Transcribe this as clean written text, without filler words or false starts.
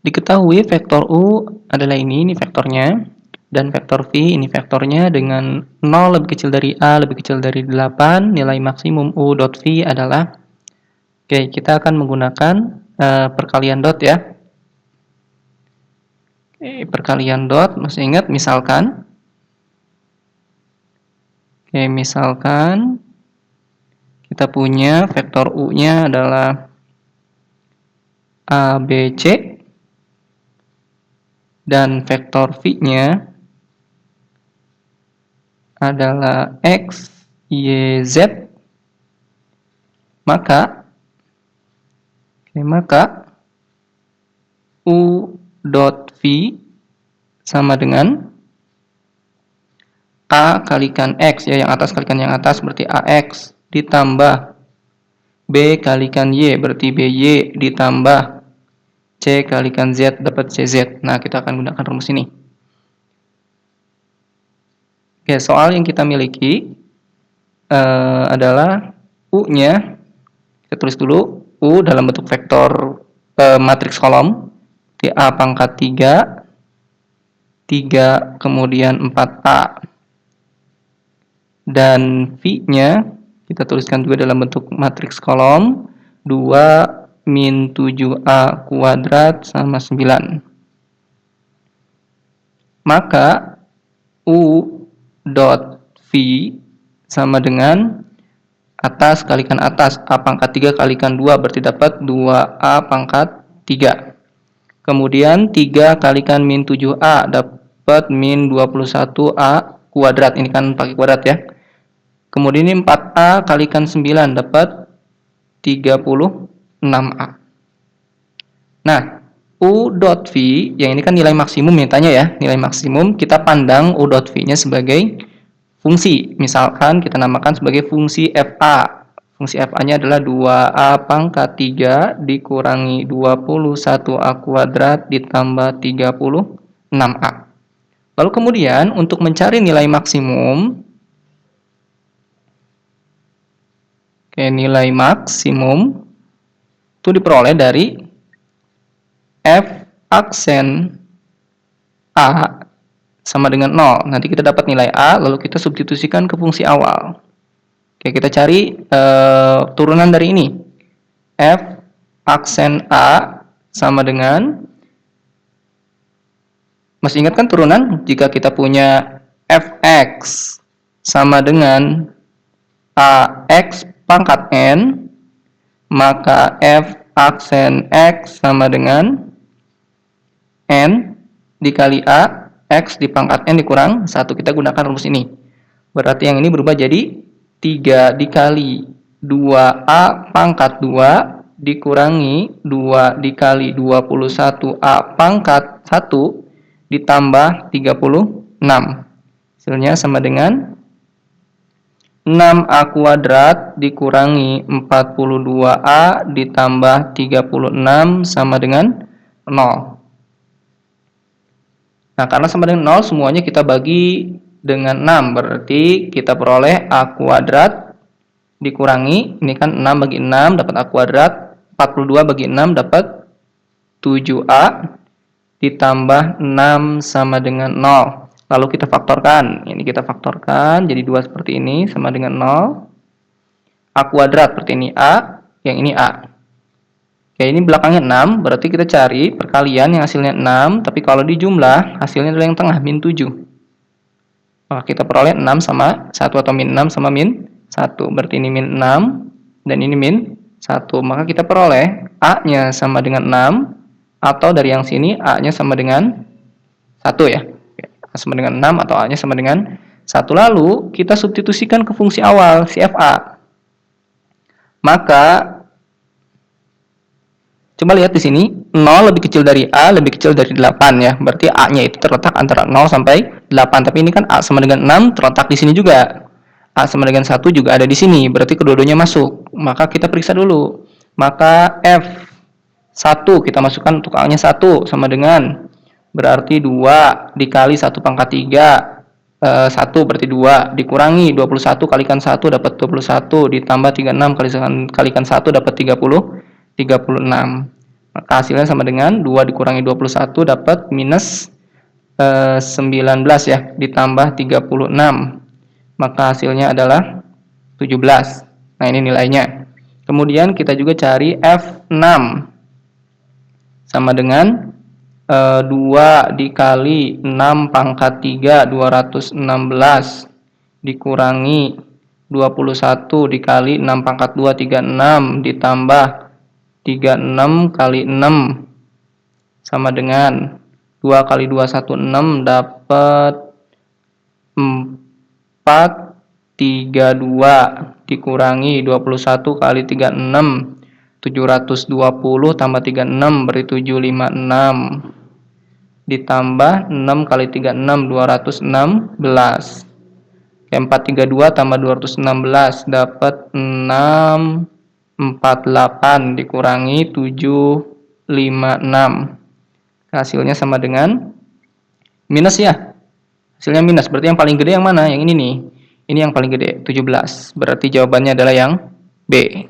Diketahui vektor U adalah ini vektornya, dan vektor V ini vektornya dengan 0 lebih kecil dari A lebih kecil dari 8, nilai maksimum U dot V adalah, oke, kita akan menggunakan perkalian dot ya. Oke, perkalian dot, masih ingat misalkan, oke, misalkan kita punya vektor U-nya adalah A, B, C, dan vektor V-nya adalah X, Y, Z, maka U dot V sama dengan A kalikan X, ya, yang atas kalikan yang atas berarti AX, ditambah B kalikan Y berarti BY, ditambah C kalikan Z dapat CZ. Nah, kita akan gunakan rumus ini. Oke, soal yang kita miliki adalah U-nya, kita tulis dulu, U dalam bentuk vektor matriks kolom, di A pangkat 3, 3 kemudian 4A. Dan V-nya kita tuliskan juga dalam bentuk matriks kolom, 2 min 7A kuadrat sama 9. Maka U dot V sama dengan atas kalikan atas, A pangkat 3 kalikan 2 berarti dapat 2A pangkat 3. Kemudian 3 kalikan min 7A dapat min 21A kuadrat, ini kan pakai kuadrat ya. Kemudian ini 4A kalikan 9 dapat 36A. Nah, U dot V, yang ini kan nilai maksimum mintanya ya, nilai maksimum, kita pandang U dot V-nya sebagai fungsi. Misalkan kita namakan sebagai fungsi FA. Fungsi FA-nya adalah 2A pangkat 3 dikurangi 21A kuadrat ditambah 36A. Lalu kemudian untuk mencari nilai maksimum, nilai maksimum itu diperoleh dari F aksen A sama dengan 0. Nanti kita dapat nilai A, lalu kita substitusikan ke fungsi awal. Oke, kita cari turunan dari ini. F aksen A sama dengan, masih ingat kan turunan? Jika kita punya Fx sama dengan Ax pangkat N, maka F aksen X sama dengan N dikali A, X di pangkat N dikurang 1. Kita gunakan rumus ini. Berarti yang ini berubah jadi 3 dikali 2A pangkat 2 dikurangi 2 dikali 21A pangkat 1 ditambah 36. Hasilnya sama dengan 6A kuadrat dikurangi 42A ditambah 36 sama dengan 0. Nah, karena sama dengan 0, semuanya kita bagi dengan 6. Berarti kita peroleh A kuadrat dikurangi, ini kan 6 bagi 6 dapat A kuadrat, 42 bagi 6 dapat 7A ditambah 6 sama dengan 0. Lalu kita faktorkan, ini kita faktorkan jadi 2 seperti ini sama dengan 0. A kuadrat seperti ini A, yang ini A. Oke, ini belakangnya 6, berarti kita cari perkalian yang hasilnya 6, tapi kalau dijumlah hasilnya adalah yang tengah, min 7. Maka kita peroleh 6 sama 1 atau min 6 sama min 1. Berarti ini min 6 dan ini min 1. Maka kita peroleh A-nya sama dengan 6, atau dari yang sini A-nya sama dengan 1 ya. A sama dengan 6 atau A-nya sama dengan 1. Lalu kita substitusikan ke fungsi awal, si FA. Maka coba lihat di sini, 0 lebih kecil dari A, lebih kecil dari 8 ya. Berarti A-nya itu terletak antara 0 sampai 8. Tapi ini kan A sama dengan 6 terletak di sini juga. A sama dengan 1 juga ada di sini. Berarti kedua-duanya masuk. Maka kita periksa dulu. Maka F1 kita masukkan untuk A-nya 1 sama dengan, berarti 2 dikali 1 pangkat 3. 1 berarti 2 dikurangi 21 kalikan 1 dapat 21 ditambah 36 kalikan 1 dapat 36. Maka hasilnya sama dengan 2 dikurangi 21 dapat minus 19 ya, ditambah 36. Maka hasilnya adalah 17. Nah, ini nilainya. Kemudian kita juga cari F6. Sama dengan 2 dikali 6 pangkat 3, 216. Dikurangi 21 dikali 6 pangkat 2, 36. Ditambah 36 kali 6 sama dengan 2 kali 2, 16 dapat 432 dikurangi 21 kali 36 720 tambah 36 beri 756 ditambah 6 kali 36 216. 432 tambah 216 dapat 648 dikurangi 756. Hasilnya sama dengan minus ya. Hasilnya minus. Berarti yang paling gede yang mana? Yang ini nih. Ini yang paling gede, 17. Berarti jawabannya adalah yang B.